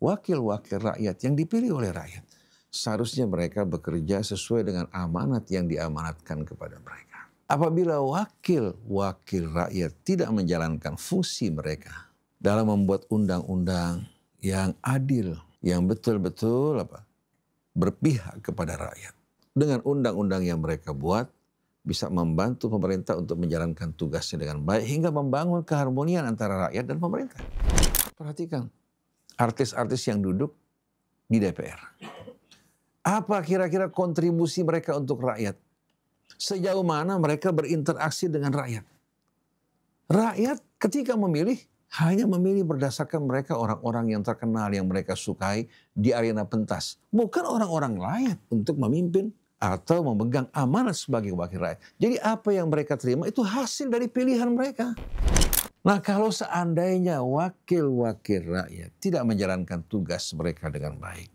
wakil-wakil rakyat yang dipilih oleh rakyat. Seharusnya mereka bekerja sesuai dengan amanat yang diamanatkan kepada mereka. Apabila wakil-wakil rakyat tidak menjalankan fungsi mereka dalam membuat undang-undang yang adil, yang betul-betul berpihak kepada rakyat. Dengan undang-undang yang mereka buat, bisa membantu pemerintah untuk menjalankan tugasnya dengan baik hingga membangun keharmonian antara rakyat dan pemerintah. Perhatikan, artis-artis yang duduk di DPR. Apa kira-kira kontribusi mereka untuk rakyat? Sejauh mana mereka berinteraksi dengan rakyat? Rakyat ketika memilih, hanya memilih berdasarkan mereka orang-orang yang terkenal, yang mereka sukai di arena pentas. Bukan orang-orang lain untuk memimpin atau memegang amanat sebagai wakil rakyat. Jadi apa yang mereka terima itu hasil dari pilihan mereka. Nah, kalau seandainya wakil-wakil rakyat tidak menjalankan tugas mereka dengan baik,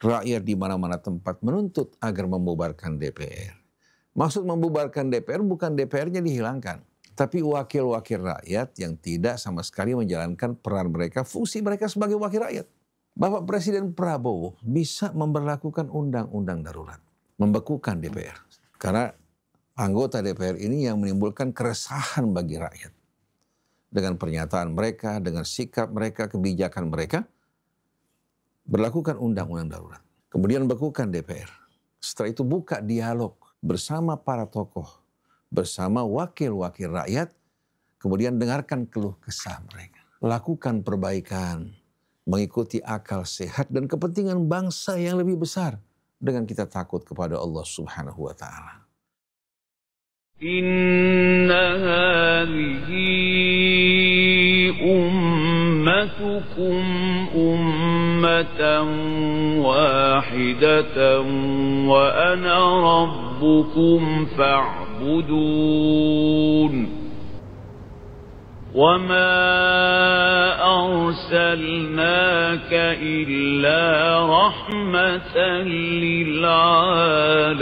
rakyat di mana-mana tempat menuntut agar membubarkan DPR. Maksud membubarkan DPR bukan DPR-nya dihilangkan, tapi wakil-wakil rakyat yang tidak sama sekali menjalankan peran mereka, fungsi mereka sebagai wakil rakyat. Bapak Presiden Prabowo bisa memberlakukan undang-undang darurat, membekukan DPR. Karena anggota DPR ini yang menimbulkan keresahan bagi rakyat. Dengan pernyataan mereka, dengan sikap mereka, kebijakan mereka, berlakukan undang-undang darurat. Kemudian bekukan DPR. Setelah itu buka dialog bersama para tokoh, bersama wakil-wakil rakyat, kemudian dengarkan keluh kesah mereka. Lakukan perbaikan, mengikuti akal sehat dan kepentingan bangsa yang lebih besar dengan kita takut kepada Allah Subhanahu wa Ta'ala. Inna hadhihi ummatukum ummatan wahidatan wa ana rabbukum fa'budun. وَمَا أَرْسَلْنَاكَ إِلَّا رَحْمَةً لِلْعَالَمِينَ.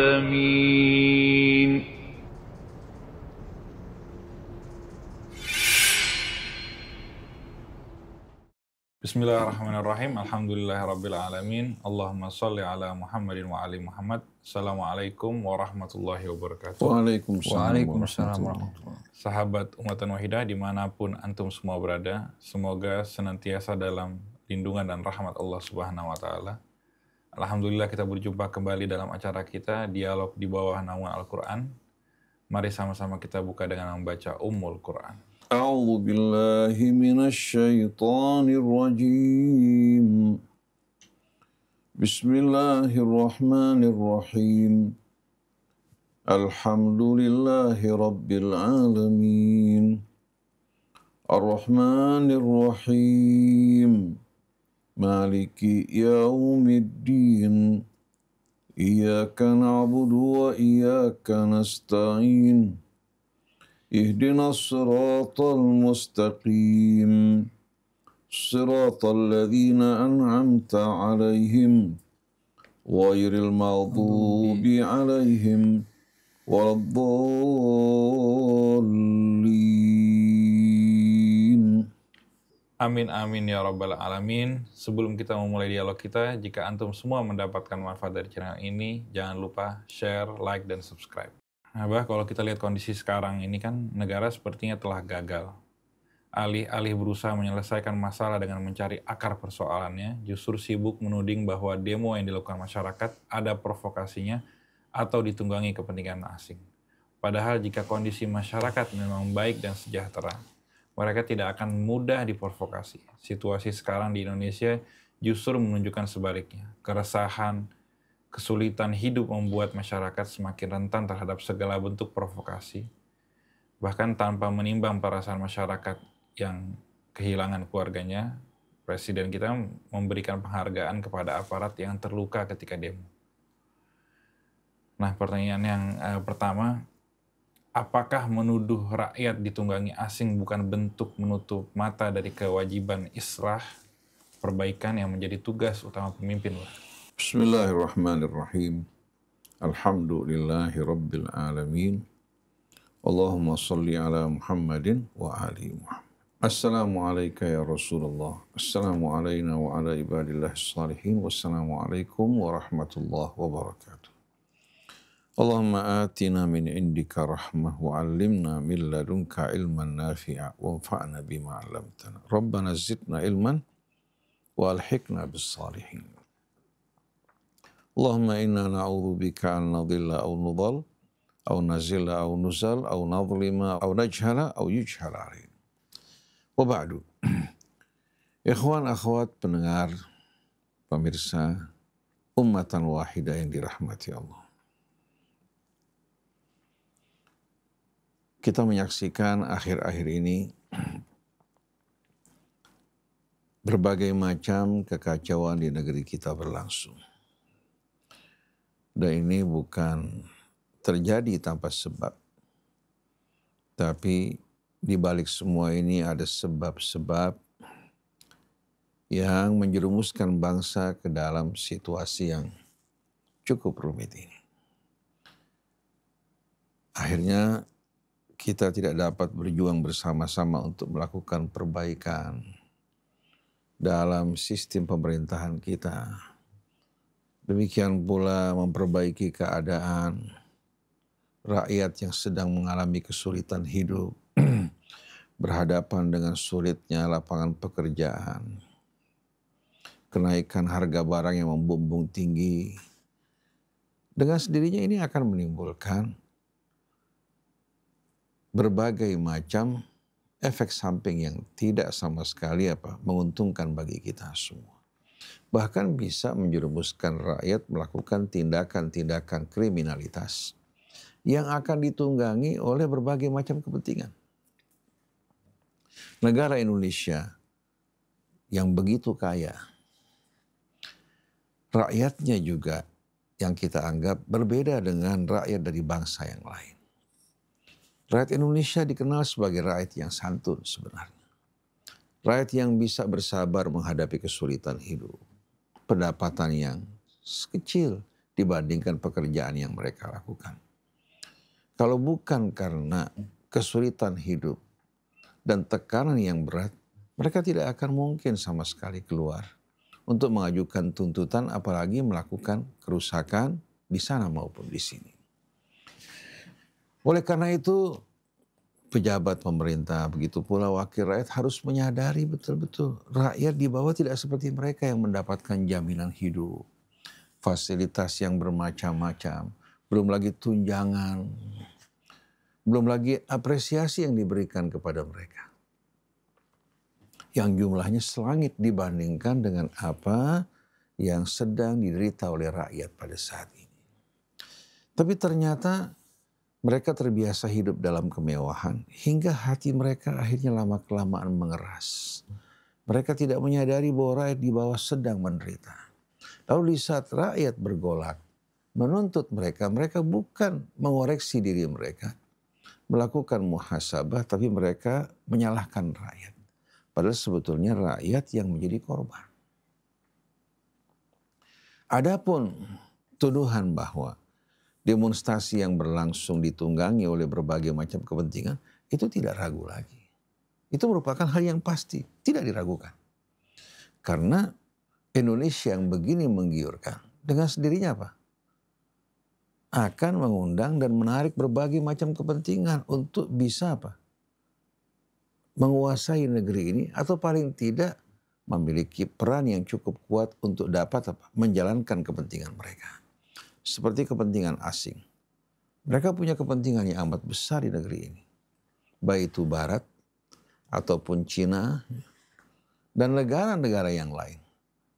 Bismillahirrahmanirrahim. Alhamdulillahirrabbilalamin. Allahumma salli ala Muhammadin wa ali Muhammad. Assalamualaikum warahmatullahi wabarakatuh. Waalaikumsalam warahmatullahi. Sahabat Ummatan Wahidah dimanapun antum semua berada, semoga senantiasa dalam lindungan dan rahmat Allah Subhanahu wa Ta'ala. Alhamdulillah kita berjumpa kembali dalam acara kita, Dialog di Bawah Naungan Al-Quran. Mari sama-sama kita buka dengan membaca Ummul Quran. A'udzu billahi minasy syaithanir rajim. Bismillahirrahmanirrahim. Alhamdulillahi rabbil alamin. Ar-Rahmanir Rahim. Maliki yaumiddin. Iyyaka na'budu wa iyyaka nasta'in. اهدنا الصراط المستقيم صراط الذين أنعمت عليهم غير المغضوب عليهم ولا الضالين. Amin amin ya rabbal alamin. Sebelum kita memulai dialog kita, jika antum semua mendapatkan manfaat dari channel ini, jangan lupa share, like, dan subscribe. Abah, kalau kita lihat kondisi sekarang ini kan negara sepertinya telah gagal. Alih-alih berusaha menyelesaikan masalah dengan mencari akar persoalannya, justru sibuk menuding bahwa demo yang dilakukan masyarakat ada provokasinya atau ditunggangi kepentingan asing. Padahal jika kondisi masyarakat memang baik dan sejahtera, mereka tidak akan mudah diprovokasi. Situasi sekarang di Indonesia justru menunjukkan sebaliknya. Keresahan, kesulitan hidup membuat masyarakat semakin rentan terhadap segala bentuk provokasi. Bahkan tanpa menimbang perasaan masyarakat yang kehilangan keluarganya, Presiden kita memberikan penghargaan kepada aparat yang terluka ketika demo. Nah, pertanyaan yang pertama, apakah menuduh rakyat ditunggangi asing bukan bentuk menutup mata dari kewajiban islah, perbaikan yang menjadi tugas utama pemimpin? Bismillahirrahmanirrahim. Alhamdulillahi rabbil alamin. Allahumma salli ala Muhammadin wa ali Muhammad. Assalamualaikum ya Rasulullah. Assalamualaikum wa ala ibadillah salihin. Wassalamualaikum warahmatullahi wabarakatuh. Allahumma atina min indika rahmah wa allimna min ladunka ilman nafi'a wa anfa'na bima 'allamtana. Rabbana zidna ilman wa alhiqna bis salihin. Allahumma inna na'udzubika an nadilla aw nudhal aw nazilla aw nuzal aw nadhlima aw najhala aw yujhala alaina. Wa ba'du. Ikhwan akhwat pendengar, pemirsa ummatan wahidah yang dirahmati Allah. Kita menyaksikan akhir-akhir ini berbagai macam kekacauan di negeri kita berlangsung. Dan ini bukan terjadi tanpa sebab. Tapi di balik semua ini ada sebab-sebab yang menjerumuskan bangsa ke dalam situasi yang cukup rumit ini. Akhirnya kita tidak dapat berjuang bersama-sama untuk melakukan perbaikan dalam sistem pemerintahan kita. Demikian pula memperbaiki keadaan rakyat yang sedang mengalami kesulitan hidup, berhadapan dengan sulitnya lapangan pekerjaan, kenaikan harga barang yang membumbung tinggi. Dengan sendirinya ini akan menimbulkan berbagai macam efek samping yang tidak sama sekali menguntungkan bagi kita semua. Bahkan bisa menjerumuskan rakyat melakukan tindakan-tindakan kriminalitas yang akan ditunggangi oleh berbagai macam kepentingan. Negara Indonesia yang begitu kaya, rakyatnya juga yang kita anggap berbeda dengan rakyat dari bangsa yang lain. Rakyat Indonesia dikenal sebagai rakyat yang santun sebenarnya. Rakyat yang bisa bersabar menghadapi kesulitan hidup. Pendapatan yang kecil dibandingkan pekerjaan yang mereka lakukan. Kalau bukan karena kesulitan hidup dan tekanan yang berat, mereka tidak akan mungkin sama sekali keluar untuk mengajukan tuntutan apalagi melakukan kerusakan di sana maupun di sini. Oleh karena itu, pejabat pemerintah begitu pula wakil rakyat harus menyadari betul-betul rakyat di bawah tidak seperti mereka yang mendapatkan jaminan hidup, fasilitas yang bermacam-macam, belum lagi tunjangan, belum lagi apresiasi yang diberikan kepada mereka. Yang jumlahnya selangit dibandingkan dengan apa yang sedang diderita oleh rakyat pada saat ini. Tapi ternyata mereka terbiasa hidup dalam kemewahan hingga hati mereka akhirnya lama-kelamaan mengeras. Mereka tidak menyadari bahwa rakyat di bawah sedang menderita. Lalu di saat rakyat bergolak, menuntut mereka, mereka bukan mengoreksi diri mereka, melakukan muhasabah, tapi mereka menyalahkan rakyat. Padahal sebetulnya rakyat yang menjadi korban. Adapun tuduhan bahwa demonstrasi yang berlangsung ditunggangi oleh berbagai macam kepentingan, itu tidak ragu lagi. Itu merupakan hal yang pasti, tidak diragukan. Karena Indonesia yang begini menggiurkan, dengan sendirinya apa? Akan mengundang dan menarik berbagai macam kepentingan untuk bisa menguasai negeri ini atau paling tidak memiliki peran yang cukup kuat untuk dapat menjalankan kepentingan mereka. Seperti kepentingan asing. Mereka punya kepentingan yang amat besar di negeri ini. Baik itu Barat ataupun Cina dan negara-negara yang lain.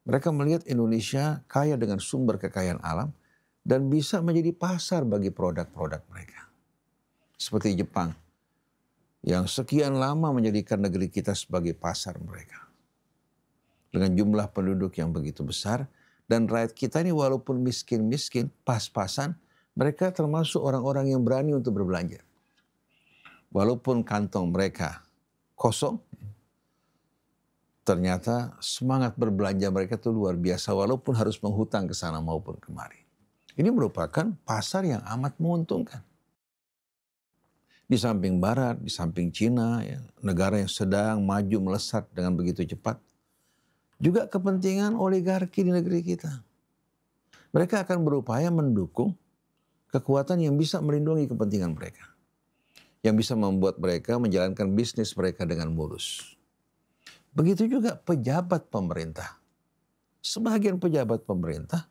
Mereka melihat Indonesia kaya dengan sumber kekayaan alam dan bisa menjadi pasar bagi produk-produk mereka. Seperti Jepang, yang sekian lama menjadikan negeri kita sebagai pasar mereka. Dengan jumlah penduduk yang begitu besar, dan rakyat kita ini walaupun miskin-miskin, pas-pasan, mereka termasuk orang-orang yang berani untuk berbelanja. Walaupun kantong mereka kosong, ternyata semangat berbelanja mereka itu luar biasa walaupun harus menghutang ke sana maupun kemari. Ini merupakan pasar yang amat menguntungkan. Di samping Barat, di samping Cina, ya, negara yang sedang maju melesat dengan begitu cepat. Juga kepentingan oligarki di negeri kita. Mereka akan berupaya mendukung kekuatan yang bisa melindungi kepentingan mereka. Yang bisa membuat mereka menjalankan bisnis mereka dengan mulus. Begitu juga pejabat pemerintah. Sebagian pejabat pemerintah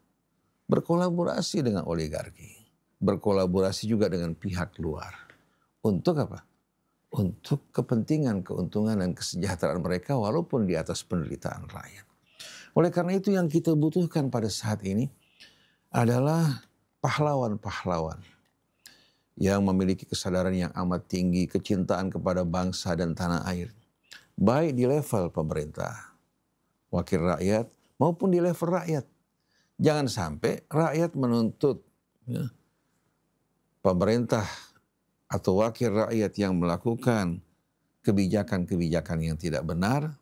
berkolaborasi dengan oligarki. Berkolaborasi juga dengan pihak luar. Untuk apa? Untuk kepentingan, keuntungan, dan kesejahteraan mereka walaupun di atas penderitaan rakyat. Oleh karena itu yang kita butuhkan pada saat ini adalah pahlawan-pahlawan yang memiliki kesadaran yang amat tinggi, kecintaan kepada bangsa dan tanah air. Baik di level pemerintah, wakil rakyat, maupun di level rakyat. Jangan sampai rakyat menuntut ya, pemerintah atau wakil rakyat yang melakukan kebijakan-kebijakan yang tidak benar,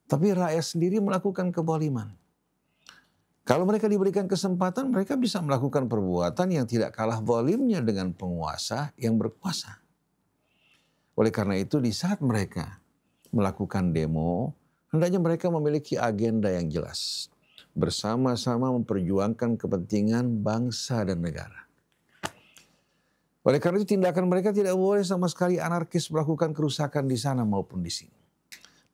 tapi rakyat sendiri melakukan kezaliman. Kalau mereka diberikan kesempatan, mereka bisa melakukan perbuatan yang tidak kalah zalimnya dengan penguasa yang berkuasa. Oleh karena itu, di saat mereka melakukan demo, hendaknya mereka memiliki agenda yang jelas. Bersama-sama memperjuangkan kepentingan bangsa dan negara. Oleh karena itu tindakan mereka tidak boleh sama sekali anarkis melakukan kerusakan di sana maupun di sini.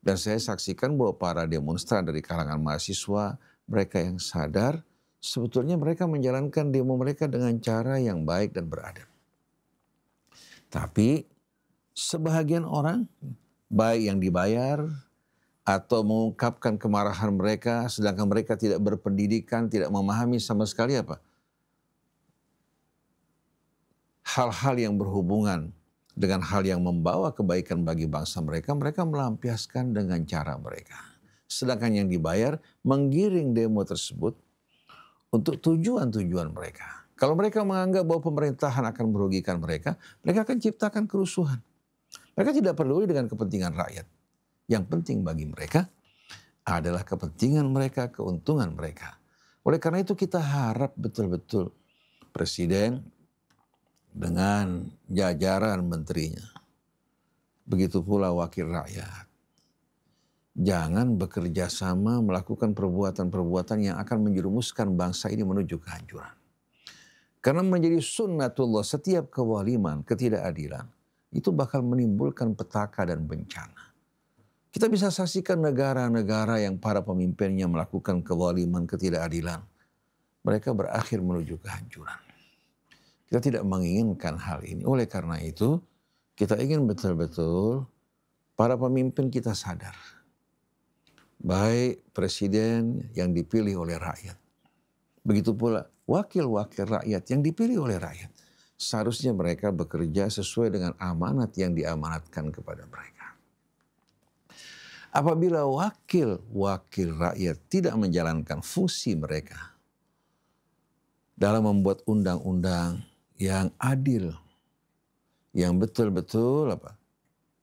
Dan saya saksikan bahwa para demonstran dari kalangan mahasiswa, mereka yang sadar, sebetulnya mereka menjalankan demo mereka dengan cara yang baik dan beradab. Tapi sebahagian orang, baik yang dibayar atau mengungkapkan kemarahan mereka, sedangkan mereka tidak berpendidikan, tidak memahami sama sekali apa? Hal-hal yang berhubungan dengan hal yang membawa kebaikan bagi bangsa mereka, mereka melampiaskan dengan cara mereka. Sedangkan yang dibayar menggiring demo tersebut untuk tujuan-tujuan mereka. Kalau mereka menganggap bahwa pemerintahan akan merugikan mereka, mereka akan ciptakan kerusuhan. Mereka tidak peduli dengan kepentingan rakyat. Yang penting bagi mereka adalah kepentingan mereka, keuntungan mereka. Oleh karena itu kita harap betul-betul Presiden dengan jajaran menterinya, begitu pula wakil rakyat, jangan bekerja sama melakukan perbuatan-perbuatan yang akan menjerumuskan bangsa ini menuju kehancuran. Karena menjadi sunnatullah setiap kezaliman, ketidakadilan, itu bakal menimbulkan petaka dan bencana. Kita bisa saksikan negara-negara yang para pemimpinnya melakukan kezaliman, ketidakadilan. Mereka berakhir menuju kehancuran. Kita tidak menginginkan hal ini. Oleh karena itu, kita ingin betul-betul para pemimpin kita sadar. Baik presiden yang dipilih oleh rakyat. Begitu pula wakil-wakil rakyat yang dipilih oleh rakyat. Seharusnya mereka bekerja sesuai dengan amanat yang diamanatkan kepada mereka. Apabila wakil-wakil rakyat tidak menjalankan fungsi mereka dalam membuat undang-undang yang adil, yang betul-betul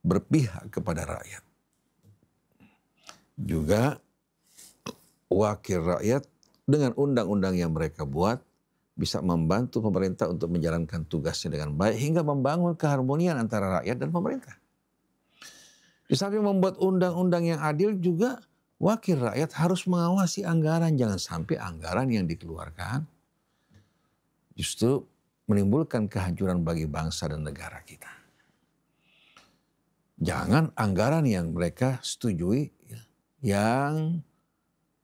berpihak kepada rakyat. Juga wakil rakyat dengan undang-undang yang mereka buat bisa membantu pemerintah untuk menjalankan tugasnya dengan baik hingga membangun keharmonian antara rakyat dan pemerintah. Di samping membuat undang-undang yang adil juga wakil rakyat harus mengawasi anggaran. Jangan sampai anggaran yang dikeluarkan justru menimbulkan kehancuran bagi bangsa dan negara kita. Jangan anggaran yang mereka setujui yang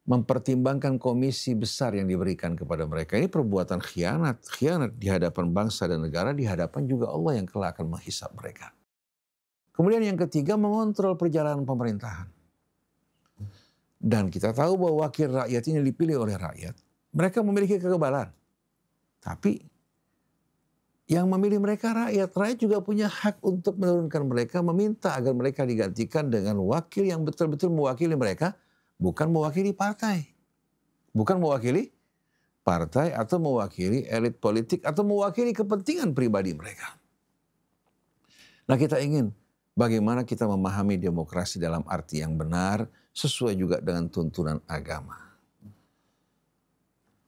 mempertimbangkan komisi besar yang diberikan kepada mereka. Ini perbuatan khianat di hadapan bangsa dan negara, di hadapan juga Allah yang kelak akan menghisab mereka. Kemudian yang ketiga, mengontrol perjalanan pemerintahan. Dan kita tahu bahwa wakil rakyat ini dipilih oleh rakyat. Mereka memiliki kekebalan. Tapi yang memilih mereka rakyat. Rakyat juga punya hak untuk menurunkan mereka, meminta agar mereka digantikan dengan wakil yang betul-betul mewakili mereka. Bukan mewakili partai. Bukan mewakili partai atau mewakili elit politik atau mewakili kepentingan pribadi mereka. Nah, kita ingin bagaimana kita memahami demokrasi dalam arti yang benar sesuai juga dengan tuntunan agama.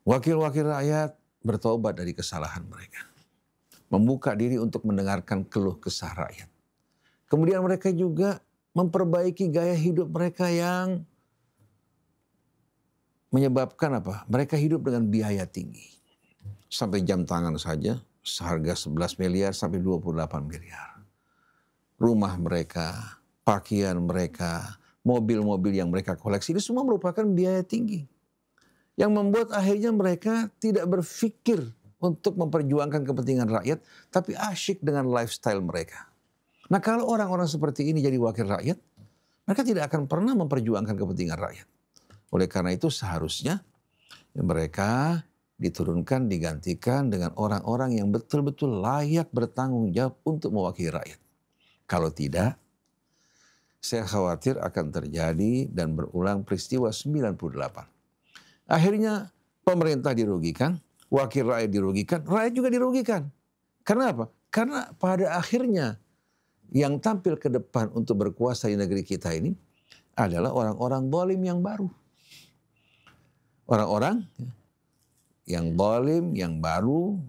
Wakil-wakil rakyat bertobat dari kesalahan mereka. membuka diri untuk mendengarkan keluh kesah rakyat. Kemudian mereka juga memperbaiki gaya hidup mereka yang menyebabkan apa? Mereka hidup dengan biaya tinggi. Sampai jam tangan saja seharga 11 miliar sampai 28 miliar. Rumah mereka, pakaian mereka, mobil-mobil yang mereka koleksi, ini semua merupakan biaya tinggi. Yang membuat akhirnya mereka tidak berpikir untuk memperjuangkan kepentingan rakyat, tapi asyik dengan lifestyle mereka. Nah, kalau orang-orang seperti ini jadi wakil rakyat, mereka tidak akan pernah memperjuangkan kepentingan rakyat. Oleh karena itu seharusnya mereka diturunkan, digantikan dengan orang-orang yang betul-betul layak bertanggung jawab untuk mewakili rakyat. Kalau tidak, saya khawatir akan terjadi dan berulang peristiwa 98. Akhirnya pemerintah dirugikan, wakil rakyat dirugikan, rakyat juga dirugikan. Karena apa? Karena pada akhirnya yang tampil ke depan untuk berkuasa di negeri kita ini adalah orang-orang zalim yang baru. Orang-orang yang zalim, yang baru,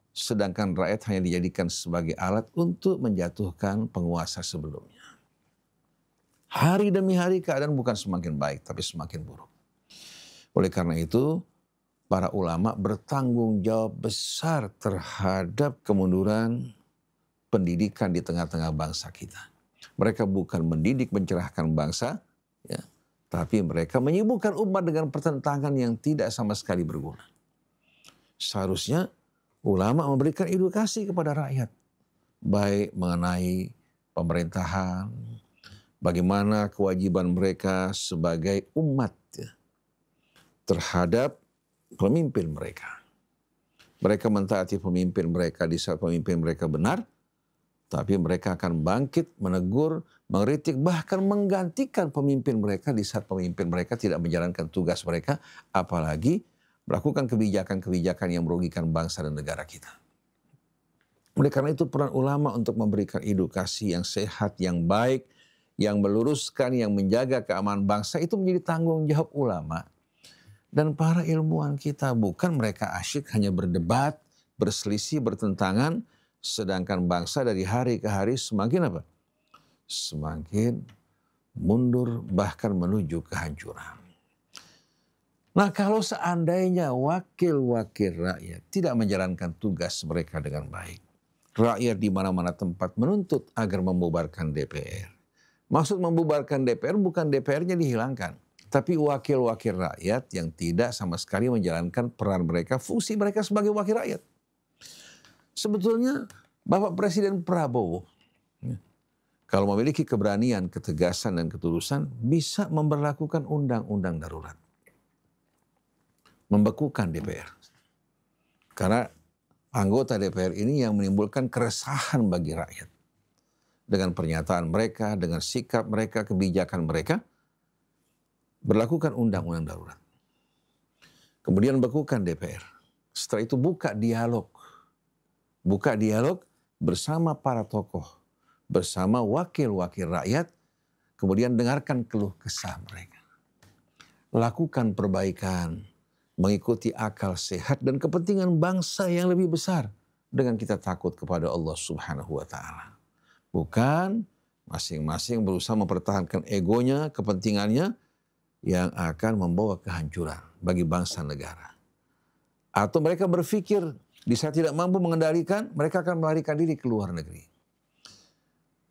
sedangkan rakyat hanya dijadikan sebagai alat untuk menjatuhkan penguasa sebelumnya. Hari demi hari keadaan bukan semakin baik, tapi semakin buruk. Oleh karena itu, para ulama bertanggung jawab besar terhadap kemunduran pendidikan di tengah-tengah bangsa kita. Mereka bukan mendidik mencerahkan bangsa, ya, tapi mereka menyibukkan umat dengan pertentangan yang tidak sama sekali berguna. Seharusnya ulama memberikan edukasi kepada rakyat, baik mengenai pemerintahan, bagaimana kewajiban mereka sebagai umat ya, terhadap pemimpin mereka. Mereka mentaati pemimpin mereka di saat pemimpin mereka benar, tapi mereka akan bangkit, menegur, mengkritik, bahkan menggantikan pemimpin mereka di saat pemimpin mereka tidak menjalankan tugas mereka, apalagi melakukan kebijakan-kebijakan yang merugikan bangsa dan negara kita. Oleh karena itu peran ulama untuk memberikan edukasi yang sehat, yang baik, yang meluruskan, yang menjaga keamanan bangsa itu menjadi tanggung jawab ulama. Dan para ilmuwan kita, bukan mereka asyik hanya berdebat, berselisih, bertentangan, sedangkan bangsa dari hari ke hari semakin apa? Semakin mundur bahkan menuju kehancuran. Nah, kalau seandainya wakil-wakil rakyat tidak menjalankan tugas mereka dengan baik, rakyat di mana-mana tempat menuntut agar membubarkan DPR. Maksud membubarkan DPR bukan DPR-nya dihilangkan, tapi wakil-wakil rakyat yang tidak sama sekali menjalankan peran mereka, fungsi mereka sebagai wakil rakyat. Sebetulnya Bapak Presiden Prabowo, kalau memiliki keberanian, ketegasan, dan ketulusan, bisa memberlakukan undang-undang darurat. Membekukan DPR. Karena anggota DPR ini yang menimbulkan keresahan bagi rakyat. Dengan pernyataan mereka, dengan sikap mereka, kebijakan mereka, berlakukan undang-undang darurat. Kemudian bekukan DPR. Setelah itu buka dialog. Buka dialog bersama para tokoh, bersama wakil-wakil rakyat, kemudian dengarkan keluh kesah mereka. Lakukan perbaikan, mengikuti akal sehat dan kepentingan bangsa yang lebih besar dengan kita takut kepada Allah Subhanahu wa taala. Bukan masing-masing berusaha mempertahankan egonya, kepentingannya yang akan membawa kehancuran bagi bangsa negara. Atau mereka berpikir di saat tidak mampu mengendalikan, mereka akan melarikan diri ke luar negeri.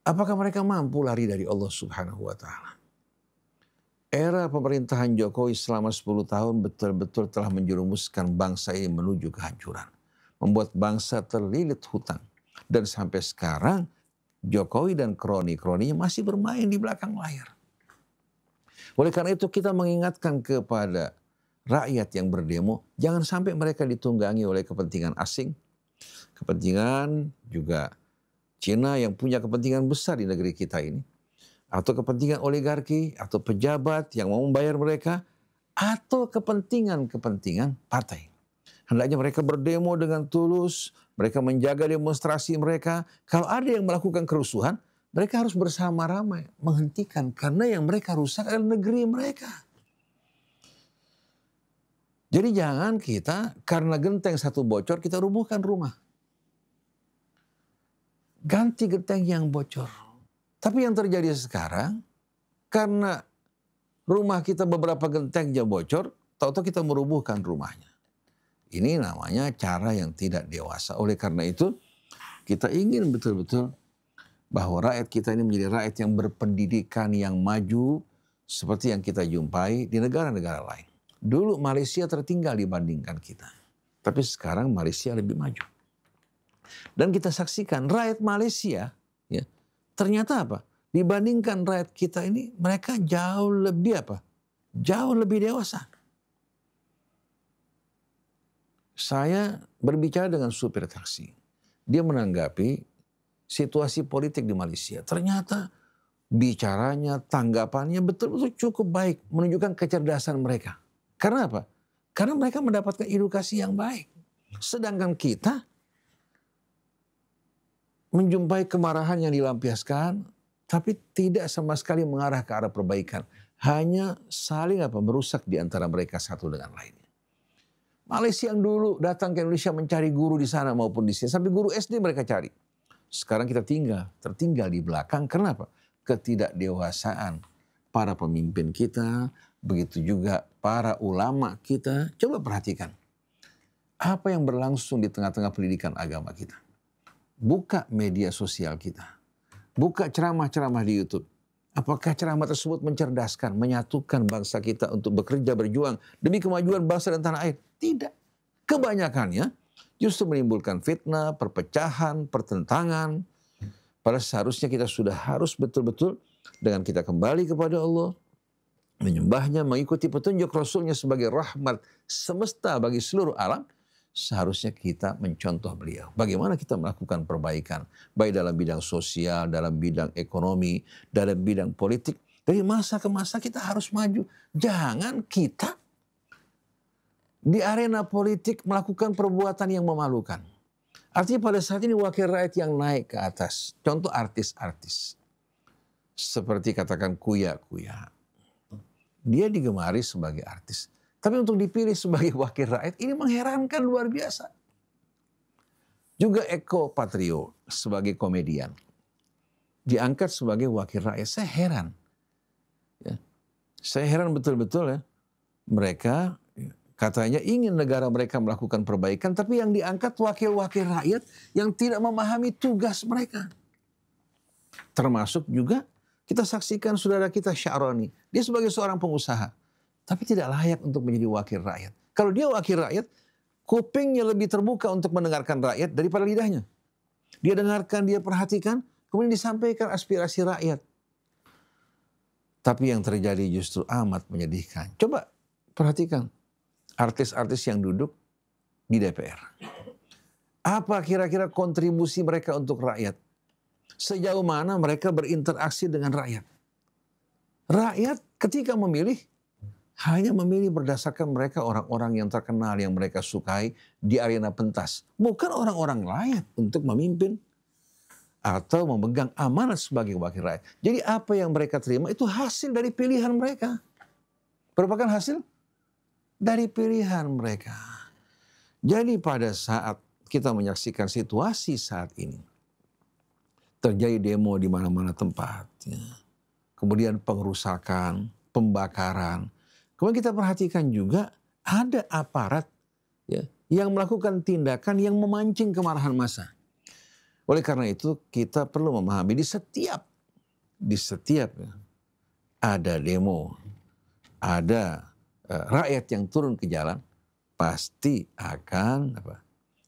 Apakah mereka mampu lari dari Allah Subhanahu wa taala? Era pemerintahan Jokowi selama 10 tahun betul-betul telah menjerumuskan bangsa ini menuju kehancuran. Membuat bangsa terlilit hutang. Dan sampai sekarang Jokowi dan kroni-kroninya masih bermain di belakang layar. Oleh karena itu kita mengingatkan kepada rakyat yang berdemo, jangan sampai mereka ditunggangi oleh kepentingan asing. Kepentingan juga Cina yang punya kepentingan besar di negeri kita ini. Atau kepentingan oligarki, atau pejabat yang mau membayar mereka, atau kepentingan-kepentingan partai. Hendaknya mereka berdemo dengan tulus, mereka menjaga demonstrasi mereka. Kalau ada yang melakukan kerusuhan, mereka harus bersama-sama menghentikan. Karena yang mereka rusak adalah negeri mereka. Jadi jangan kita karena genteng satu bocor, kita rubuhkan rumah. ganti genteng yang bocor. Tapi yang terjadi sekarang, karena rumah kita beberapa gentengnya bocor, tahu-tahu kita merubuhkan rumahnya. Ini namanya cara yang tidak dewasa. Oleh karena itu, kita ingin betul-betul bahwa rakyat kita ini menjadi rakyat yang berpendidikan, yang maju, seperti yang kita jumpai di negara-negara lain. Dulu Malaysia tertinggal dibandingkan kita. Tapi sekarang Malaysia lebih maju. Dan kita saksikan rakyat Malaysia, ya, ternyata apa? Dibandingkan rakyat kita ini, mereka jauh lebih apa? Jauh lebih dewasa. Saya berbicara dengan supir taksi. Dia menanggapi situasi politik di Malaysia. Ternyata bicaranya, tanggapannya betul-betul cukup baik. Menunjukkan kecerdasan mereka. Karena apa? Karena mereka mendapatkan edukasi yang baik. Sedangkan kita menjumpai kemarahan yang dilampiaskan, tapi tidak sama sekali mengarah ke arah perbaikan. Hanya saling merusak di antara mereka satu dengan lainnya. Malaysia yang dulu datang ke Indonesia mencari guru di sana maupun di sini. Sampai guru SD mereka cari. Sekarang kita tertinggal di belakang. Kenapa? Ketidakdewasaan para pemimpin kita. Begitu juga para ulama kita. Coba perhatikan. Apa yang berlangsung di tengah-tengah pendidikan agama kita. Buka media sosial kita. Buka ceramah-ceramah di YouTube. Apakah ceramah tersebut mencerdaskan, menyatukan bangsa kita untuk bekerja, berjuang demi kemajuan bangsa dan tanah air? Tidak. Kebanyakannya justru menimbulkan fitnah, perpecahan, pertentangan. Padahal seharusnya kita sudah harus betul-betul dengan kita kembali kepada Allah, menyembahnya, mengikuti petunjuk Rasulnya sebagai rahmat semesta bagi seluruh alam. Seharusnya kita mencontoh beliau. Bagaimana kita melakukan perbaikan. Baik dalam bidang sosial, dalam bidang ekonomi, dalam bidang politik. Dari masa ke masa kita harus maju. Jangan kita di arena politik melakukan perbuatan yang memalukan. Artinya pada saat ini wakil rakyat yang naik ke atas. Contoh artis-artis. Seperti katakan Kuya-Kuya. Dia digemari sebagai artis. Tapi untuk dipilih sebagai wakil rakyat ini mengherankan luar biasa. Juga Eko Patrio sebagai komedian. Diangkat sebagai wakil rakyat. Saya heran. Ya. Saya heran betul-betul ya. Mereka katanya ingin negara mereka melakukan perbaikan. Tapi yang diangkat wakil-wakil rakyat yang tidak memahami tugas mereka. Termasuk juga kita saksikan saudara kita Sya'roni. Dia sebagai seorang pengusaha. Tapi tidak layak untuk menjadi wakil rakyat. Kalau dia wakil rakyat, kupingnya lebih terbuka untuk mendengarkan rakyat daripada lidahnya. Dia dengarkan, dia perhatikan, kemudian disampaikan aspirasi rakyat. Tapi yang terjadi justru amat menyedihkan. Coba perhatikan artis-artis yang duduk di DPR. Apa kira-kira kontribusi mereka untuk rakyat? Sejauh mana mereka berinteraksi dengan rakyat? Rakyat ketika memilih, hanya memilih berdasarkan mereka orang-orang yang terkenal, yang mereka sukai di arena pentas. Bukan orang-orang lain untuk memimpin atau memegang amanat sebagai wakil rakyat. Jadi apa yang mereka terima itu hasil dari pilihan mereka. Merupakan hasil dari pilihan mereka. Jadi pada saat kita menyaksikan situasi saat ini, terjadi demo di mana-mana tempat. Ya. Kemudian pengerusakan, pembakaran. Kemudian kita perhatikan juga ada aparat ya, yang melakukan tindakan yang memancing kemarahan massa. Oleh karena itu kita perlu memahami di setiap ya, ada demo, ada rakyat yang turun ke jalan, pasti akan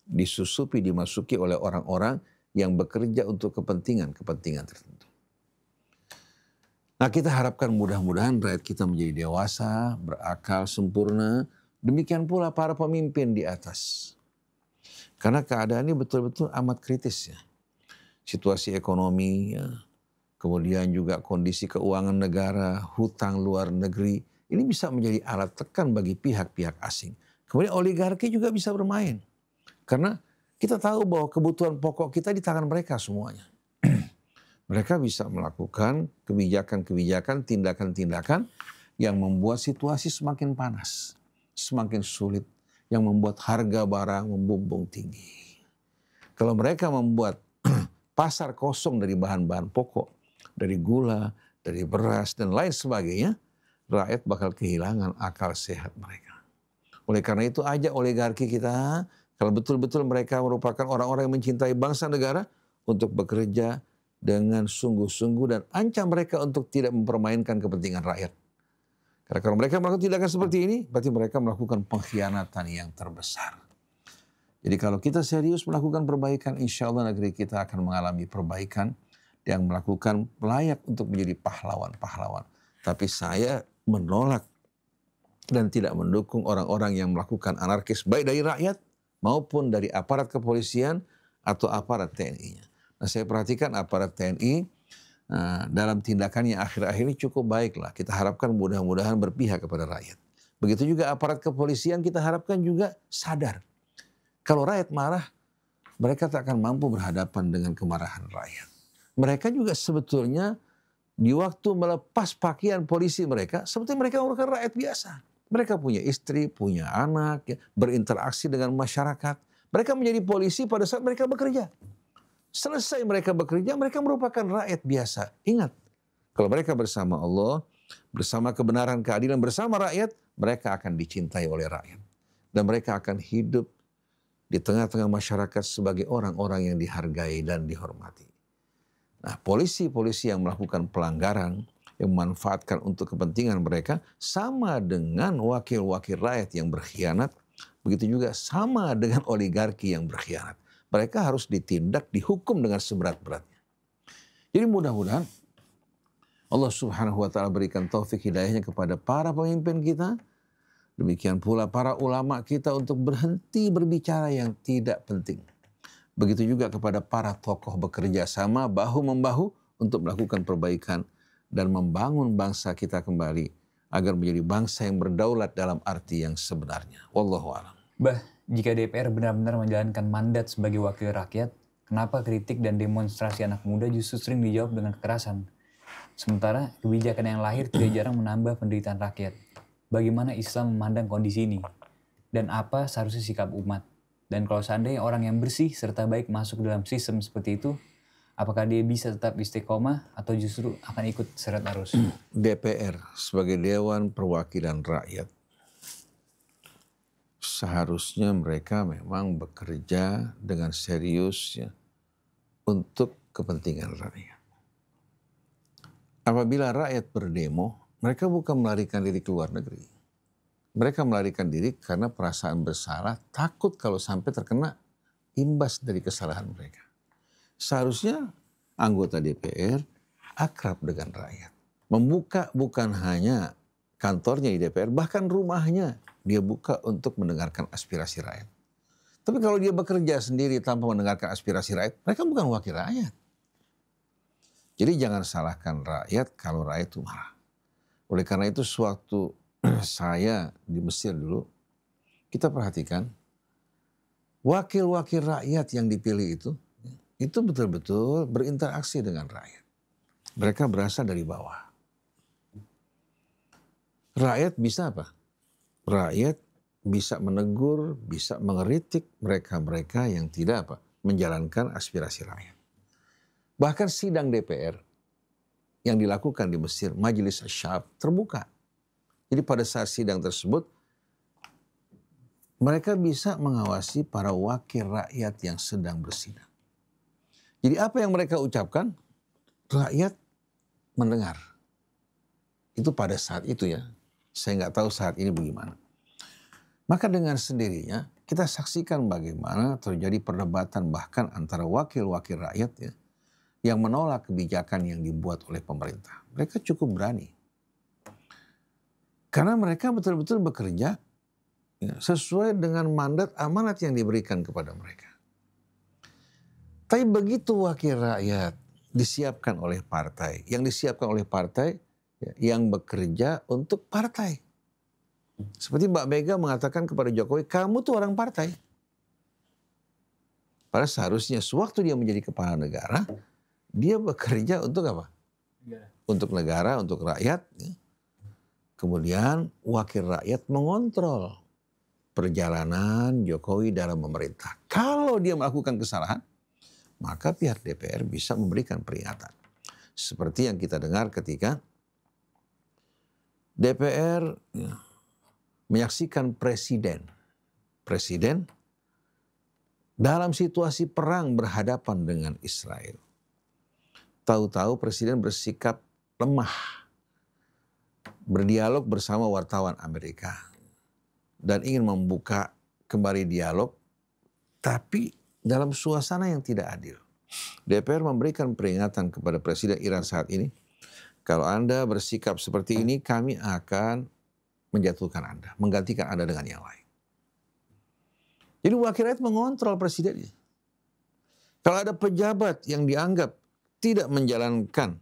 disusupi, dimasuki oleh orang-orang yang bekerja untuk kepentingan tertentu. Nah kita harapkan mudah-mudahan rakyat kita menjadi dewasa, berakal, sempurna. Demikian pula para pemimpin di atas. Karena keadaan ini betul-betul amat kritis ya. Situasi ekonomi, ya. Kemudian juga kondisi keuangan negara, hutang luar negeri. Ini bisa menjadi alat tekan bagi pihak-pihak asing. Kemudian oligarki juga bisa bermain. Karena kita tahu bahwa kebutuhan pokok kita di tangan mereka semuanya. Mereka bisa melakukan kebijakan-kebijakan, tindakan-tindakan yang membuat situasi semakin panas, semakin sulit, yang membuat harga barang membumbung tinggi. Kalau mereka membuat pasar kosong dari bahan-bahan pokok, dari gula, dari beras, dan lain sebagainya, rakyat bakal kehilangan akal sehat mereka. Oleh karena itu ajak oligarki kita, kalau betul-betul mereka merupakan orang-orang yang mencintai bangsa negara, untuk bekerja dengan sungguh-sungguh dan ancam mereka untuk tidak mempermainkan kepentingan rakyat. Karena kalau mereka melakukan tindakan seperti ini, berarti mereka melakukan pengkhianatan yang terbesar. Jadi kalau kita serius melakukan perbaikan, insya Allah negeri kita akan mengalami perbaikan yang melakukan layak untuk menjadi pahlawan-pahlawan. Tapi saya menolak dan tidak mendukung orang-orang yang melakukan anarkis baik dari rakyat maupun dari aparat kepolisian atau aparat TNI-nya. Nah, saya perhatikan aparat TNI dalam tindakannya akhir-akhir ini cukup baiklah. Kita harapkan mudah-mudahan berpihak kepada rakyat. Begitu juga aparat kepolisian kita harapkan juga sadar. Kalau rakyat marah, mereka tak akan mampu berhadapan dengan kemarahan rakyat. Mereka juga sebetulnya di waktu melepas pakaian polisi mereka, sebetulnya mereka merupakan rakyat biasa. Mereka punya istri, punya anak, ya, berinteraksi dengan masyarakat. Mereka menjadi polisi pada saat mereka bekerja. Selesai mereka bekerja, mereka merupakan rakyat biasa. Ingat, kalau mereka bersama Allah, bersama kebenaran, keadilan, bersama rakyat, mereka akan dicintai oleh rakyat. Dan mereka akan hidup di tengah-tengah masyarakat sebagai orang-orang yang dihargai dan dihormati. Nah, polisi-polisi yang melakukan pelanggaran, yang memanfaatkan untuk kepentingan mereka, sama dengan wakil-wakil rakyat yang berkhianat, begitu juga sama dengan oligarki yang berkhianat. Mereka harus ditindak, dihukum dengan seberat-beratnya. Jadi mudah-mudahan Allah Subhanahu wa Ta'ala berikan taufik hidayahnya kepada para pemimpin kita. Demikian pula para ulama kita untuk berhenti berbicara yang tidak penting. Begitu juga kepada para tokoh bekerja sama bahu-membahu untuk melakukan perbaikan dan membangun bangsa kita kembali agar menjadi bangsa yang berdaulat dalam arti yang sebenarnya. Wallahu a'lam. Jika DPR benar-benar menjalankan mandat sebagai wakil rakyat, kenapa kritik dan demonstrasi anak muda justru sering dijawab dengan kekerasan? Sementara kebijakan yang lahir tidak jarang menambah penderitaan rakyat. Bagaimana Islam memandang kondisi ini? Dan apa seharusnya sikap umat? Dan kalau seandainya orang yang bersih serta baik masuk dalam sistem seperti itu, apakah dia bisa tetap istiqomah atau justru akan ikut seret arus? DPR sebagai Dewan Perwakilan Rakyat, seharusnya mereka memang bekerja dengan serius ya, untuk kepentingan rakyat. Apabila rakyat berdemo, mereka bukan melarikan diri ke luar negeri. Mereka melarikan diri karena perasaan bersalah, takut kalau sampai terkena imbas dari kesalahan mereka. Seharusnya anggota DPR akrab dengan rakyat. Membuka bukan hanya kantornya di DPR, bahkan rumahnya dia buka untuk mendengarkan aspirasi rakyat. Tapi kalau dia bekerja sendiri tanpa mendengarkan aspirasi rakyat, mereka bukan wakil rakyat. Jadi jangan salahkan rakyat kalau rakyat itu marah. Oleh karena itu sewaktu saya di Mesir dulu, kita perhatikan wakil-wakil rakyat yang dipilih itu betul-betul berinteraksi dengan rakyat. Mereka berasal dari bawah. Rakyat bisa apa? Rakyat bisa menegur, bisa mengeritik mereka-mereka yang tidak apa? Menjalankan aspirasi rakyat. Bahkan sidang DPR yang dilakukan di Mesir, Majelis Asy'ab, terbuka. Jadi pada saat sidang tersebut, mereka bisa mengawasi para wakil rakyat yang sedang bersidang. Jadi apa yang mereka ucapkan, rakyat mendengar. Itu pada saat itu ya. Saya nggak tahu saat ini bagaimana. Maka dengan sendirinya kita saksikan bagaimana terjadi perdebatan bahkan antara wakil-wakil rakyat ya, yang menolak kebijakan yang dibuat oleh pemerintah. Mereka cukup berani. Karena mereka betul-betul bekerja ya, sesuai dengan mandat amanat yang diberikan kepada mereka. Tapi begitu wakil rakyat disiapkan oleh partai, yang disiapkan oleh partai yang bekerja untuk partai. Seperti Mbak Mega mengatakan kepada Jokowi, kamu tuh orang partai. Padahal seharusnya sewaktu dia menjadi kepala negara, dia bekerja untuk apa? Untuk negara, untuk rakyat. Kemudian wakil rakyat mengontrol perjalanan Jokowi dalam memerintah. Kalau dia melakukan kesalahan, maka pihak DPR bisa memberikan peringatan. Seperti yang kita dengar ketika DPR menyaksikan presiden dalam situasi perang berhadapan dengan Israel. Tahu-tahu presiden bersikap lemah, berdialog bersama wartawan Amerika dan ingin membuka kembali dialog, tapi dalam suasana yang tidak adil. DPR memberikan peringatan kepada Presiden Iran saat ini, kalau Anda bersikap seperti ini, kami akan menjatuhkan Anda, menggantikan Anda dengan yang lain. Jadi wakil rakyat mengontrol presidennya. Kalau ada pejabat yang dianggap tidak menjalankan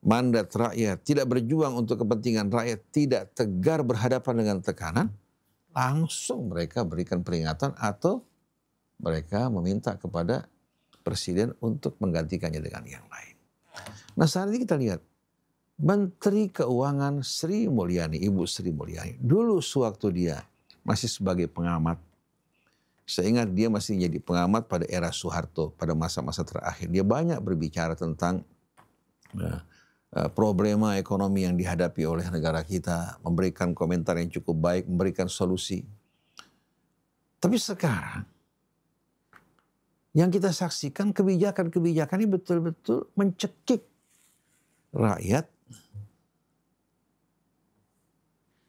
mandat rakyat, tidak berjuang untuk kepentingan rakyat, tidak tegar berhadapan dengan tekanan, langsung mereka berikan peringatan atau mereka meminta kepada presiden untuk menggantikannya dengan yang lain. Nah saat ini kita lihat, Menteri Keuangan Sri Mulyani, Ibu Sri Mulyani, dulu sewaktu dia masih sebagai pengamat, saya ingat dia masih jadi pengamat pada era Soeharto, pada masa-masa terakhir. Dia banyak berbicara tentang problema ekonomi yang dihadapi oleh negara kita, memberikan komentar yang cukup baik, memberikan solusi. Tapi sekarang, yang kita saksikan kebijakan-kebijakan ini betul-betul mencekik rakyat,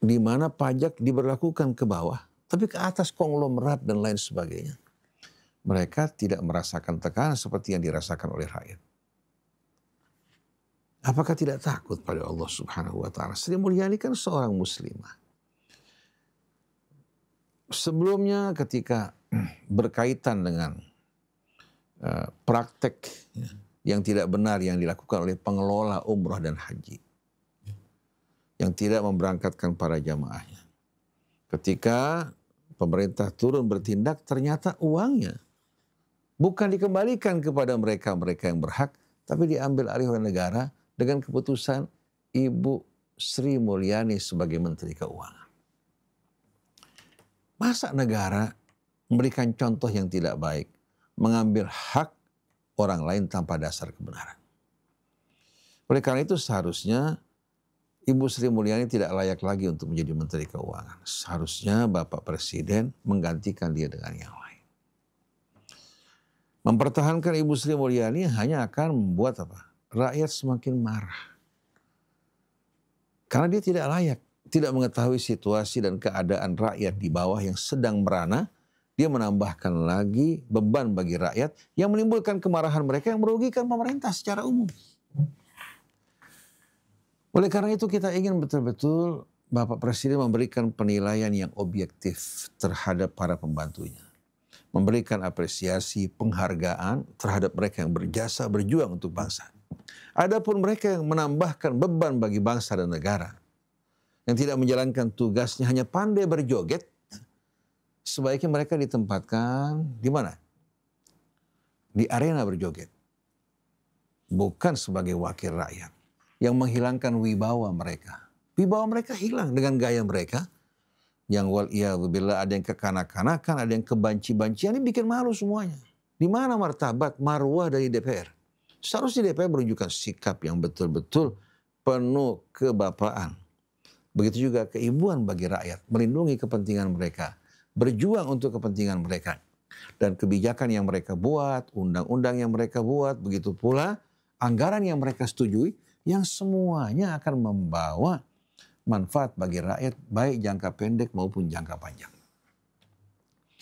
di mana pajak diberlakukan ke bawah, tapi ke atas konglomerat dan lain sebagainya. Mereka tidak merasakan tekanan seperti yang dirasakan oleh rakyat. Apakah tidak takut pada Allah Subhanahu wa Ta'ala? Sri Mulyani kan seorang muslimah. Sebelumnya ketika berkaitan dengan praktek yang tidak benar yang dilakukan oleh pengelola umrah dan haji, yang tidak memberangkatkan para jamaahnya. Ketika pemerintah turun bertindak, ternyata uangnya bukan dikembalikan kepada mereka yang berhak, tapi diambil alih oleh negara dengan keputusan Ibu Sri Mulyani sebagai Menteri Keuangan. Masa negara memberikan contoh yang tidak baik, mengambil hak orang lain tanpa dasar kebenaran? Oleh karena itu seharusnya Ibu Sri Mulyani tidak layak lagi untuk menjadi Menteri Keuangan. Seharusnya Bapak Presiden menggantikan dia dengan yang lain. Mempertahankan Ibu Sri Mulyani hanya akan membuat rakyat semakin marah. Karena dia tidak layak, tidak mengetahui situasi dan keadaan rakyat di bawah yang sedang merana. Dia menambahkan lagi beban bagi rakyat yang menimbulkan kemarahan mereka yang merugikan pemerintah secara umum. Oleh karena itu kita ingin betul-betul Bapak Presiden memberikan penilaian yang objektif terhadap para pembantunya. Memberikan apresiasi, penghargaan terhadap mereka yang berjasa, berjuang untuk bangsa. Adapun mereka yang menambahkan beban bagi bangsa dan negara, yang tidak menjalankan tugasnya hanya pandai berjoget, sebaiknya mereka ditempatkan di mana? Di arena berjoget. Bukan sebagai wakil rakyat yang menghilangkan wibawa mereka. Wibawa mereka hilang dengan gaya mereka. Yang wal'iyadzubillah ada yang kekanak-kanakan, ada yang kebanci-bancian, ini bikin malu semuanya. Di mana martabat, marwah dari DPR? Seharusnya DPR menunjukkan sikap yang betul-betul penuh kebapaan. Begitu juga keibuan bagi rakyat, melindungi kepentingan mereka, berjuang untuk kepentingan mereka. Dan kebijakan yang mereka buat, undang-undang yang mereka buat, begitu pula anggaran yang mereka setujui, yang semuanya akan membawa manfaat bagi rakyat, baik jangka pendek maupun jangka panjang.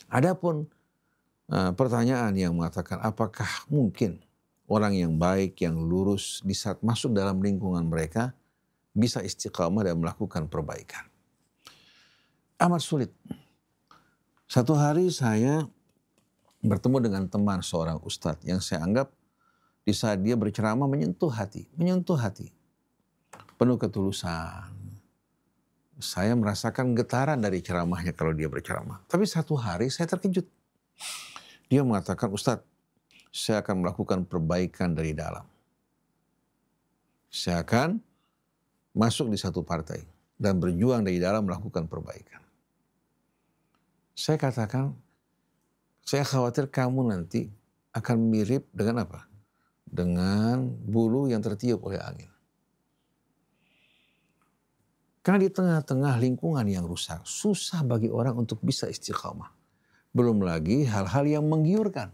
Adapun pertanyaan yang mengatakan apakah mungkin orang yang baik, yang lurus di saat masuk dalam lingkungan mereka bisa istiqamah dan melakukan perbaikan? Amat sulit. Satu hari saya bertemu dengan teman seorang ustadz yang saya anggap di saat dia berceramah menyentuh hati. Penuh ketulusan. Saya merasakan getaran dari ceramahnya kalau dia berceramah. Tapi satu hari saya terkejut. Dia mengatakan, Ustadz, saya akan melakukan perbaikan dari dalam. Saya akan masuk di satu partai dan berjuang dari dalam melakukan perbaikan. Saya katakan, saya khawatir kamu nanti akan mirip dengan apa? Dengan bulu yang tertiup oleh angin. Karena di tengah-tengah lingkungan yang rusak, susah bagi orang untuk bisa istiqamah. Belum lagi hal-hal yang menggiurkan.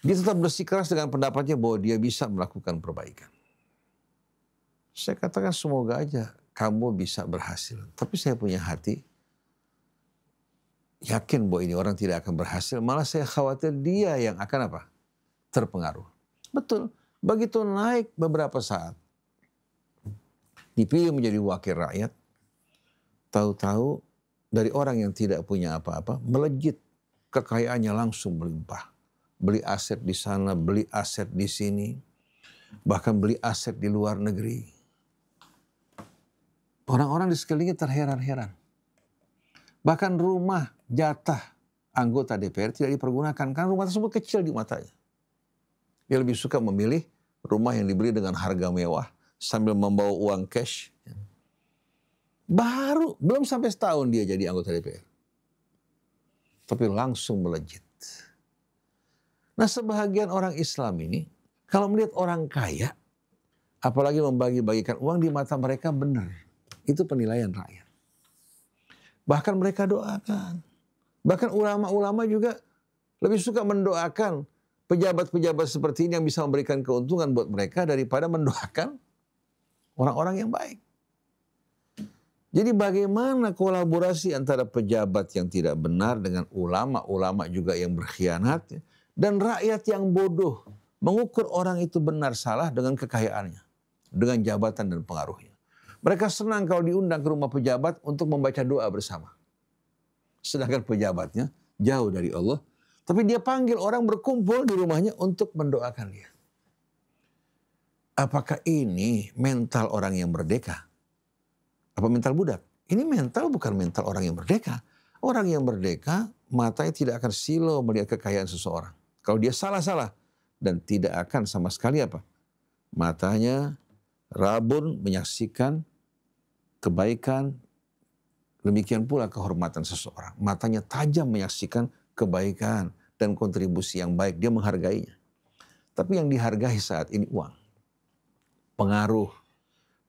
Dia tetap bersikeras dengan pendapatnya bahwa dia bisa melakukan perbaikan. Saya katakan semoga aja kamu bisa berhasil. Tapi saya punya hati yakin bahwa ini orang tidak akan berhasil. Malah saya khawatir dia yang akan apa? Terpengaruh. Betul. Begitu naik beberapa saat, dipilih menjadi wakil rakyat, tahu-tahu dari orang yang tidak punya apa-apa, melejit kekayaannya langsung melimpah. Beli aset di sana, beli aset di sini, bahkan beli aset di luar negeri. Orang-orang di sekelilingnya terheran-heran. Bahkan rumah jatah anggota DPR tidak dipergunakan karena rumah tersebut kecil di matanya. Dia lebih suka memilih rumah yang dibeli dengan harga mewah sambil membawa uang cash. Belum sampai setahun dia jadi anggota DPR. Tapi langsung melejit. Nah, sebahagian orang Islam ini kalau melihat orang kaya, apalagi membagi-bagikan uang, di mata mereka benar. Itu penilaian rakyat. Bahkan mereka doakan. Bahkan ulama-ulama juga lebih suka mendoakan pejabat-pejabat seperti ini yang bisa memberikan keuntungan buat mereka daripada mendoakan orang-orang yang baik. Jadi bagaimana kolaborasi antara pejabat yang tidak benar dengan ulama-ulama juga yang berkhianat dan rakyat yang bodoh mengukur orang itu benar salah dengan kekayaannya, dengan jabatan dan pengaruhnya. Mereka senang kalau diundang ke rumah pejabat untuk membaca doa bersama. Sedangkan pejabatnya jauh dari Allah, tapi dia panggil orang berkumpul di rumahnya untuk mendoakan dia. Apakah ini mental orang yang merdeka? Apa mental budak? Ini mental bukan mental orang yang merdeka. Orang yang merdeka matanya tidak akan silau melihat kekayaan seseorang. Kalau dia salah-salah dan tidak akan sama sekali apa? Matanya rabun menyaksikan kebaikan, demikian pula kehormatan seseorang. Matanya tajam menyaksikan kebaikan dan kontribusi yang baik. Dia menghargainya. Tapi yang dihargai saat ini uang, pengaruh.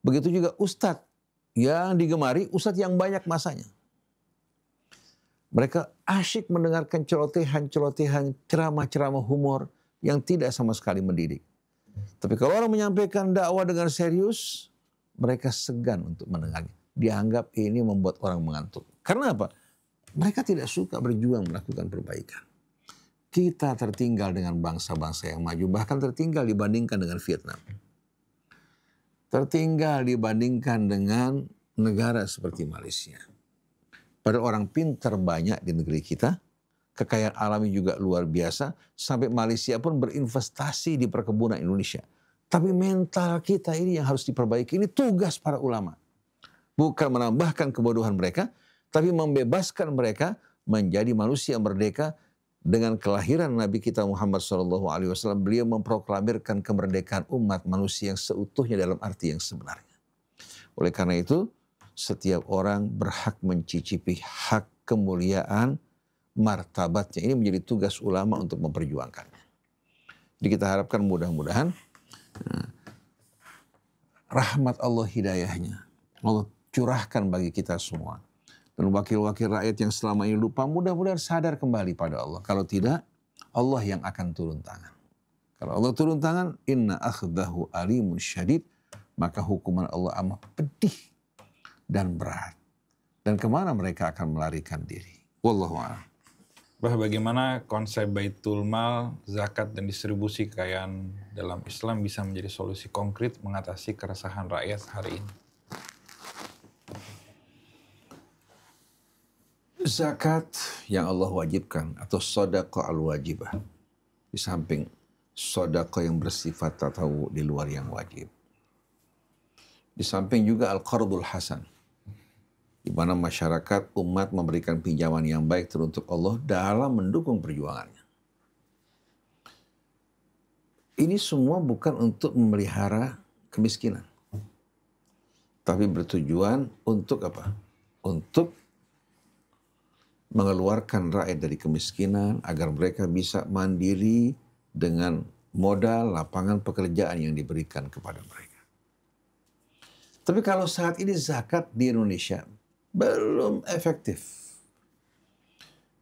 Begitu juga ustadz yang digemari, ustadz yang banyak masanya. Mereka asyik mendengarkan celotehan-celotehan, ceramah-ceramah humor yang tidak sama sekali mendidik. Tapi kalau orang menyampaikan dakwah dengan serius, mereka segan untuk mendengarnya. Dianggap ini membuat orang mengantuk. Karena apa? Mereka tidak suka berjuang melakukan perbaikan. Kita tertinggal dengan bangsa-bangsa yang maju, bahkan tertinggal dibandingkan dengan Vietnam. Tertinggal dibandingkan dengan negara seperti Malaysia. Padahal orang pintar banyak di negeri kita, kekayaan alami juga luar biasa, sampai Malaysia pun berinvestasi di perkebunan Indonesia. Tapi mental kita ini yang harus diperbaiki. Ini tugas para ulama. Bukan menambahkan kebodohan mereka, tapi membebaskan mereka menjadi manusia merdeka. Dengan kelahiran Nabi kita Muhammad SAW, beliau memproklamirkan kemerdekaan umat manusia yang seutuhnya dalam arti yang sebenarnya. Oleh karena itu, setiap orang berhak mencicipi hak kemuliaan martabatnya. Ini menjadi tugas ulama untuk memperjuangkannya. Jadi kita harapkan mudah-mudahan rahmat Allah, hidayahnya Allah curahkan bagi kita semua. Dan wakil-wakil rakyat yang selama ini lupa mudah-mudahan sadar kembali pada Allah. Kalau tidak, Allah yang akan turun tangan. Kalau Allah turun tangan, inna akhdahu alimun syadid, maka hukuman Allah amat pedih dan berat. Dan kemana mereka akan melarikan diri. Wallahu a'lam. Bah, bagaimana konsep baitul mal, zakat, dan distribusi kekayaan dalam Islam bisa menjadi solusi konkret mengatasi keresahan rakyat hari ini? Zakat yang Allah wajibkan atau sedekah al-wajibah. Di samping sedekah yang bersifat tatawu di luar yang wajib. Di samping juga al-qardul hasan. Di mana masyarakat, umat memberikan pinjaman yang baik teruntuk Allah dalam mendukung perjuangannya. Ini semua bukan untuk memelihara kemiskinan. Tapi bertujuan untuk apa? Untuk mengeluarkan rakyat dari kemiskinan agar mereka bisa mandiri dengan modal lapangan pekerjaan yang diberikan kepada mereka. Tapi kalau saat ini zakat di Indonesia belum efektif.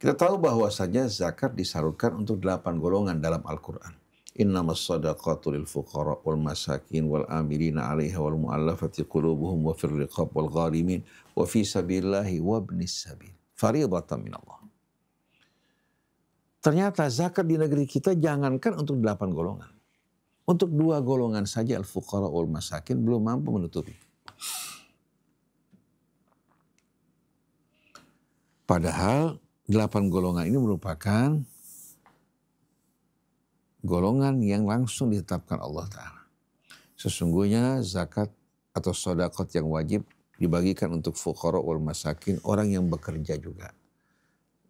Kita tahu bahwasanya zakat disalurkan untuk 8 golongan dalam Al-Quran. Innamas sadaqatu lil fuqara wal masakin wal amilina 'alaiha wal mu'allafati qulubuhum wa fir riqab wal gharimin wa fi sabilillahi wa ibnis sabil. Fariidatan minallah. Ternyata zakat di negeri kita jangankan untuk 8 golongan. Untuk 2 golongan saja al-fuqara wal masakin belum mampu menutupi. Padahal 8 golongan ini merupakan golongan yang langsung ditetapkan Allah Ta'ala. Sesungguhnya zakat atau sedekah yang wajib dibagikan untuk fuqara wal masakin, orang yang bekerja juga.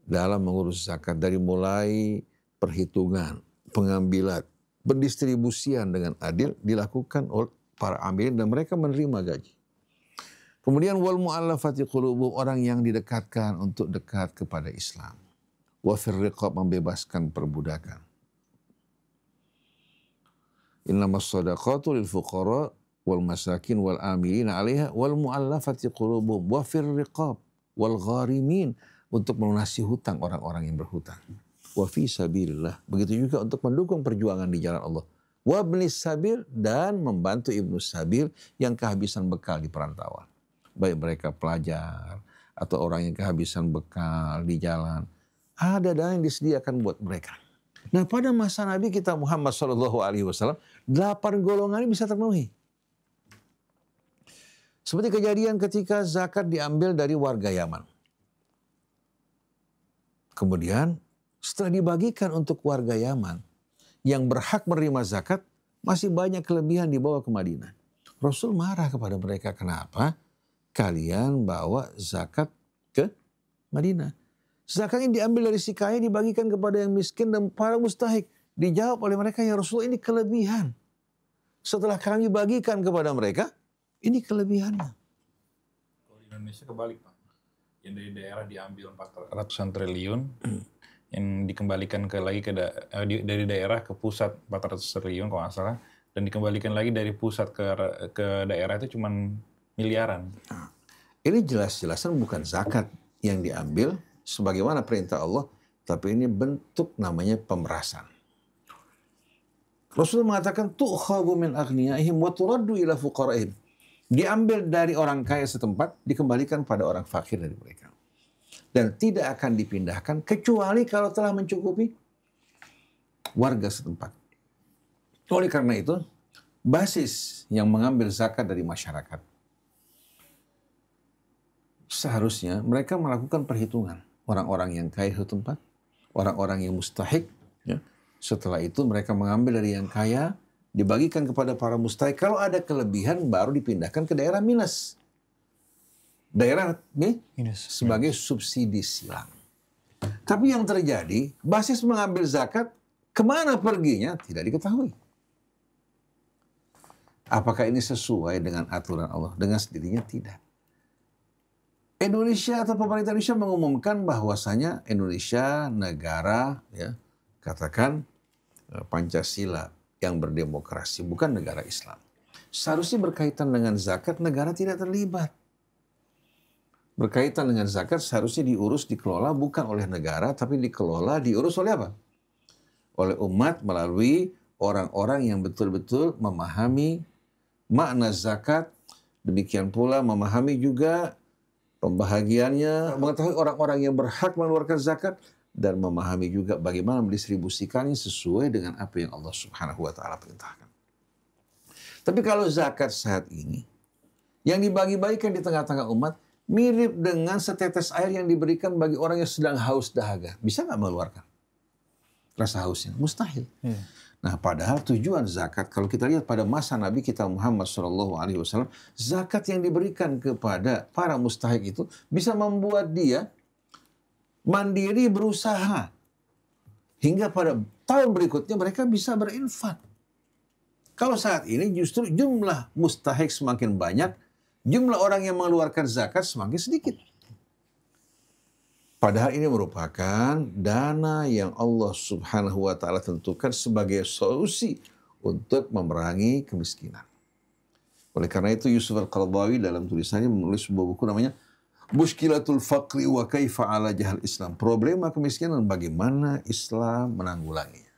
Dalam mengurus zakat dari mulai perhitungan, pengambilan, pendistribusian dengan adil dilakukan oleh para amilin dan mereka menerima gaji. Kemudian wal mu'allafati qulubuhum, orang yang didekatkan untuk dekat kepada Islam. Wa fir riqab, membebaskan perbudakan. Innamas sadaqatu lil fuqara wal masakin wal amilina 'alaiha wal mu'allafati qulubuhum wa fir riqab wal gharimin, untuk melunasi hutang orang-orang yang berhutang. Wa fi sabilillah, begitu juga untuk mendukung perjuangan di jalan Allah. Wa ibnis sabil, dan membantu ibnu sabil yang kehabisan bekal di perantauan. Baik mereka pelajar atau orang yang kehabisan bekal di jalan. Ada dana yang disediakan buat mereka. Nah, pada masa Nabi kita Muhammad SAW, 8 golongan ini bisa terpenuhi. Seperti kejadian ketika zakat diambil dari warga Yaman. Kemudian setelah dibagikan untuk warga Yaman yang berhak menerima zakat, masih banyak kelebihan dibawa ke Madinah. Rasul marah kepada mereka, kenapa kalian bawa zakat ke Madinah? Zakat ini diambil dari si kaya, dibagikan kepada yang miskin dan para mustahik. Dijawab oleh mereka, ya Rasulullah, ini kelebihan. Setelah kami bagikan kepada mereka, ini kelebihannya. Kalau di Indonesia kebalik, Pak. Yang dari daerah diambil 400-an triliun, yang dikembalikan dari daerah ke pusat 400 triliun kalau nggak salah, dan dikembalikan lagi dari pusat ke daerah itu cuma miliaran. Nah, ini jelas-jelasan bukan zakat yang diambil sebagaimana perintah Allah, tapi ini bentuk namanya pemerasan. Rasulullah mengatakan tu'khadhu min aghniyaihim wa turaddu ila fuqaraihim. Diambil dari orang kaya setempat, dikembalikan pada orang fakir dari mereka. Dan tidak akan dipindahkan kecuali kalau telah mencukupi warga setempat. Oleh karena itu, basis yang mengambil zakat dari masyarakat, seharusnya mereka melakukan perhitungan. Orang-orang yang kaya di tempat, orang-orang yang mustahik. Ya. Setelah itu mereka mengambil dari yang kaya, dibagikan kepada para mustahik. Kalau ada kelebihan baru dipindahkan ke daerah minus. Daerah minus sebagai subsidi silang. Tapi yang terjadi, basis mengambil zakat, kemana perginya tidak diketahui. Apakah ini sesuai dengan aturan Allah? Dengan sendirinya tidak. Indonesia atau pemerintah Indonesia mengumumkan bahwasanya Indonesia negara, ya, katakan Pancasila yang berdemokrasi, bukan negara Islam. Seharusnya berkaitan dengan zakat, negara tidak terlibat. Berkaitan dengan zakat seharusnya diurus, dikelola bukan oleh negara, tapi dikelola, diurus oleh apa? Oleh umat melalui orang-orang yang betul-betul memahami makna zakat, demikian pula memahami juga pembahagiannya, mengetahui orang-orang yang berhak mengeluarkan zakat, dan memahami juga bagaimana mendistribusikannya sesuai dengan apa yang Allah Subhanahu wa Ta'ala perintahkan. Tapi kalau zakat saat ini yang dibagi-bagikan di tengah-tengah umat mirip dengan setetes air yang diberikan bagi orang yang sedang haus dahaga. Bisa nggak mengeluarkan rasa hausnya? Mustahil. Nah, padahal tujuan zakat, kalau kita lihat pada masa Nabi kita Muhammad SAW, zakat yang diberikan kepada para mustahik itu bisa membuat dia mandiri berusaha. Hingga pada tahun berikutnya mereka bisa berinfak. Kalau saat ini justru jumlah mustahik semakin banyak, jumlah orang yang mengeluarkan zakat semakin sedikit. Padahal ini merupakan dana yang Allah Subhanahu wa taala tentukan sebagai solusi untuk memerangi kemiskinan. Oleh karena itu Yusuf Al-Qaradawi dalam tulisannya menulis sebuah buku namanya Mushkilatul Faqri wa Kaifa 'Alajahal Islam. Problema kemiskinan, bagaimana Islam menanggulanginya.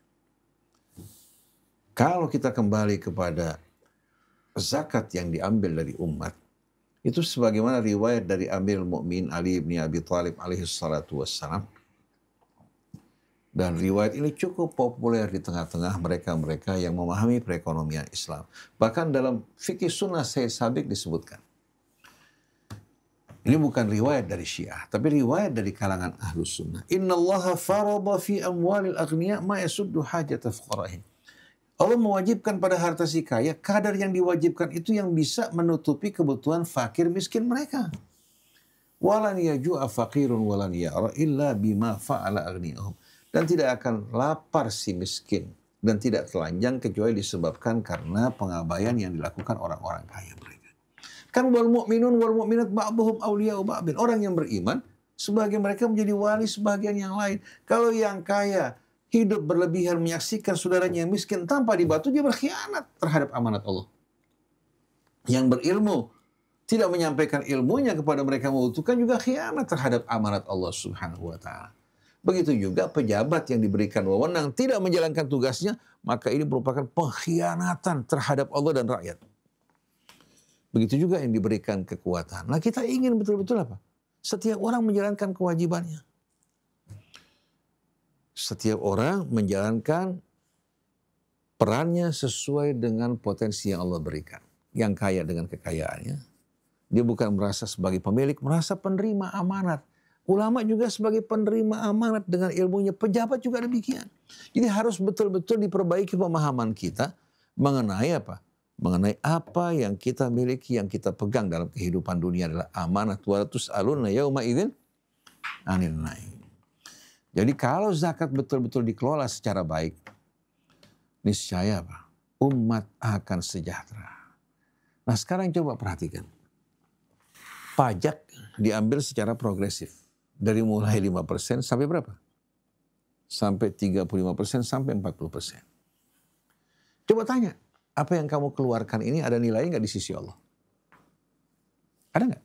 Kalau kita kembali kepada zakat yang diambil dari umat, itu sebagaimana riwayat dari Amirul Mukminin Ali bin Abi Thalib alaihi salatu wassalam. Dan riwayat ini cukup populer di tengah-tengah mereka-mereka yang memahami perekonomian Islam. Bahkan dalam fikih sunnah Sayyid Sabiq disebutkan. Ini bukan riwayat dari Syiah, tapi riwayat dari kalangan Ahlus Sunnah. Innallaha farada fi amwalil aghniya ma yasuddu hajata fuqara'ihim. Allah mewajibkan pada harta si kaya, kadar yang diwajibkan itu yang bisa menutupi kebutuhan fakir miskin mereka. Walan yaju'a faqirun walan ya'ra illa bima fa'ala aghniyahum. Dan tidak akan lapar si miskin dan tidak telanjang kecuali disebabkan karena pengabaian yang dilakukan orang-orang kaya mereka. Kan wal mu'minun wal mu'minat ba'dhum awliya'u ba'din. Orang yang beriman sebagian mereka menjadi wali sebagian yang lain. Kalau yang kaya hidup berlebihan menyaksikan saudaranya yang miskin tanpa dibantu, dia berkhianat terhadap amanat Allah. Yang berilmu tidak menyampaikan ilmunya kepada mereka membutuhkan juga khianat terhadap amanat Allah Subhanahu wa taala. Begitu juga pejabat yang diberikan wewenang tidak menjalankan tugasnya, maka ini merupakan pengkhianatan terhadap Allah dan rakyat. Begitu juga yang diberikan kekuatan. Nah, kita ingin betul-betul apa? Setiap orang menjalankan kewajibannya. Setiap orang menjalankan perannya sesuai dengan potensi yang Allah berikan. Yang kaya dengan kekayaannya. Dia bukan merasa sebagai pemilik, merasa penerima amanat. Ulama juga sebagai penerima amanat dengan ilmunya. Pejabat juga demikian. Jadi harus betul-betul diperbaiki pemahaman kita mengenai apa? Mengenai apa yang kita miliki, yang kita pegang dalam kehidupan dunia adalah amanat. Wa tus'aluna yauma idzin 'anil na'im. Jadi kalau zakat betul-betul dikelola secara baik, niscaya apa? Umat akan sejahtera. Nah, sekarang coba perhatikan. Pajak diambil secara progresif. Dari mulai 5% sampai berapa? Sampai 35% sampai 40%. Coba tanya, apa yang kamu keluarkan ini ada nilainya nggak di sisi Allah? Ada nggak?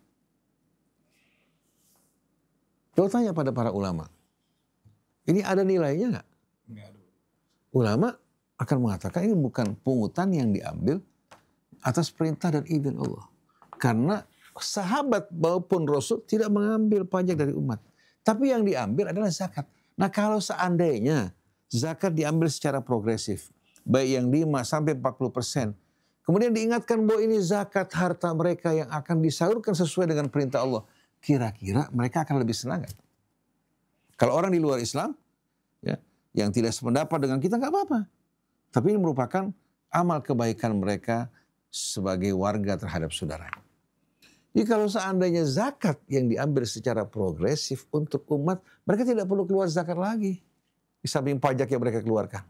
Coba tanya pada para ulama. Ini ada nilainya nggak? Ulama akan mengatakan ini bukan pungutan yang diambil atas perintah dan izin Allah. Karena sahabat maupun Rasul tidak mengambil pajak dari umat. Tapi yang diambil adalah zakat. Nah, kalau seandainya zakat diambil secara progresif, baik yang 5 sampai 40%, kemudian diingatkan bahwa ini zakat harta mereka yang akan disalurkan sesuai dengan perintah Allah, kira-kira mereka akan lebih senang nggak? Kalau orang di luar Islam, ya, yang tidak sependapat dengan kita nggak apa-apa. Tapi ini merupakan amal kebaikan mereka sebagai warga terhadap saudara. Jadi kalau seandainya zakat yang diambil secara progresif untuk umat, mereka tidak perlu keluar zakat lagi. Di samping pajak yang mereka keluarkan.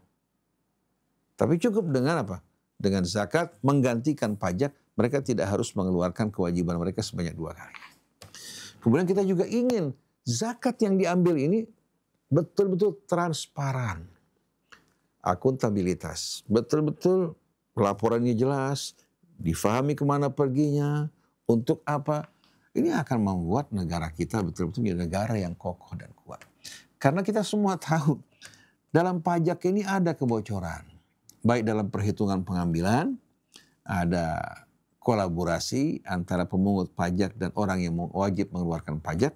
Tapi cukup dengan apa? Dengan zakat menggantikan pajak, mereka tidak harus mengeluarkan kewajiban mereka sebanyak 2 kali. Kemudian kita juga ingin zakat yang diambil ini betul-betul transparan. Akuntabilitas. Betul-betul laporannya jelas, difahami kemana perginya, untuk apa. Ini akan membuat negara kita betul-betul menjadi negara yang kokoh dan kuat. Karena kita semua tahu, dalam pajak ini ada kebocoran. Baik dalam perhitungan pengambilan, ada kolaborasi antara pemungut pajak dan orang yang wajib mengeluarkan pajak.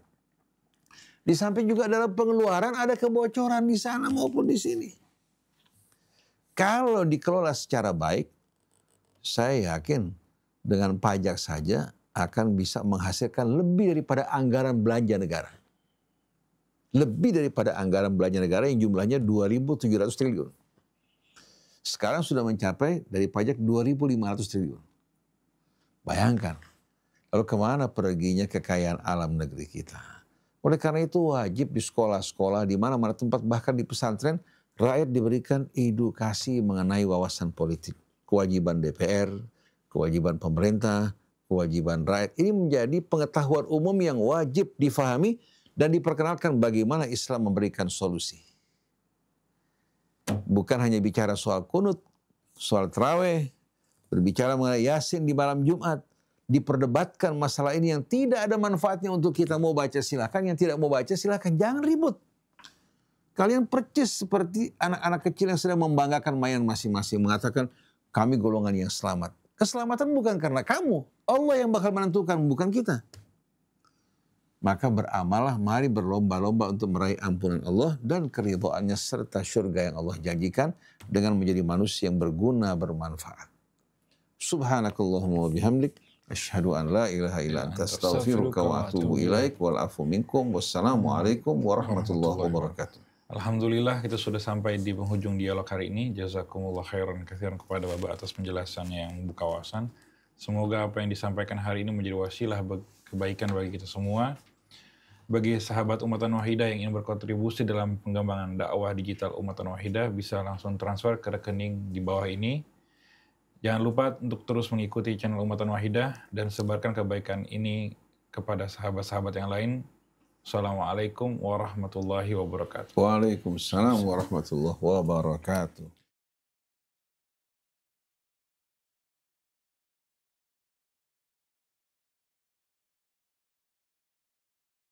Di samping juga dalam pengeluaran ada kebocoran di sana maupun di sini. Kalau dikelola secara baik, saya yakin dengan pajak saja akan bisa menghasilkan lebih daripada anggaran belanja negara. Lebih daripada anggaran belanja negara yang jumlahnya 2.700 triliun. Sekarang sudah mencapai dari pajak 2.500 triliun. Bayangkan, lalu kemana perginya kekayaan alam negeri kita? Oleh karena itu wajib di sekolah-sekolah, di mana-mana tempat, bahkan di pesantren, rakyat diberikan edukasi mengenai wawasan politik. Kewajiban DPR, kewajiban pemerintah, kewajiban rakyat. Ini menjadi pengetahuan umum yang wajib difahami Dan diperkenalkan bagaimana Islam memberikan solusi. Bukan hanya bicara soal kunut, soal tarawih, berbicara mengenai Yasin di malam Jumat, diperdebatkan masalah ini yang tidak ada manfaatnya untuk kita. Mau baca silakan, yang tidak mau baca silakan, jangan ribut. Kalian percis seperti anak-anak kecil yang sedang membanggakan mainan masing-masing, mengatakan kami golongan yang selamat. Keselamatan bukan karena kamu, Allah yang bakal menentukan, bukan kita. Maka beramallah, mari berlomba-lomba untuk meraih ampunan Allah dan keridhaannya serta syurga yang Allah janjikan dengan menjadi manusia yang berguna, bermanfaat. Subhanakallahumma wa bihamdik, asyhadu an la ilaha illa anta astaghfiruka wa atubu ilaik, wal afu minkum, wassalamualaikum warahmatullahi wabarakatuh. Alhamdulillah kita sudah sampai di penghujung dialog hari ini. Jazakumullah khairan katsiran kepada Bapak atas penjelasannya yang membuka wawasan. Semoga apa yang disampaikan hari ini menjadi wasilah kebaikan bagi kita semua. Bagi sahabat Ummatan Wahidah yang ingin berkontribusi dalam pengembangan dakwah digital Ummatan Wahidah, bisa langsung transfer ke rekening di bawah ini. Jangan lupa untuk terus mengikuti channel Ummatan Wahidah dan sebarkan kebaikan ini kepada sahabat-sahabat yang lain. Assalamualaikum warahmatullahi wabarakatuh. Waalaikumsalam warahmatullahi wabarakatuh.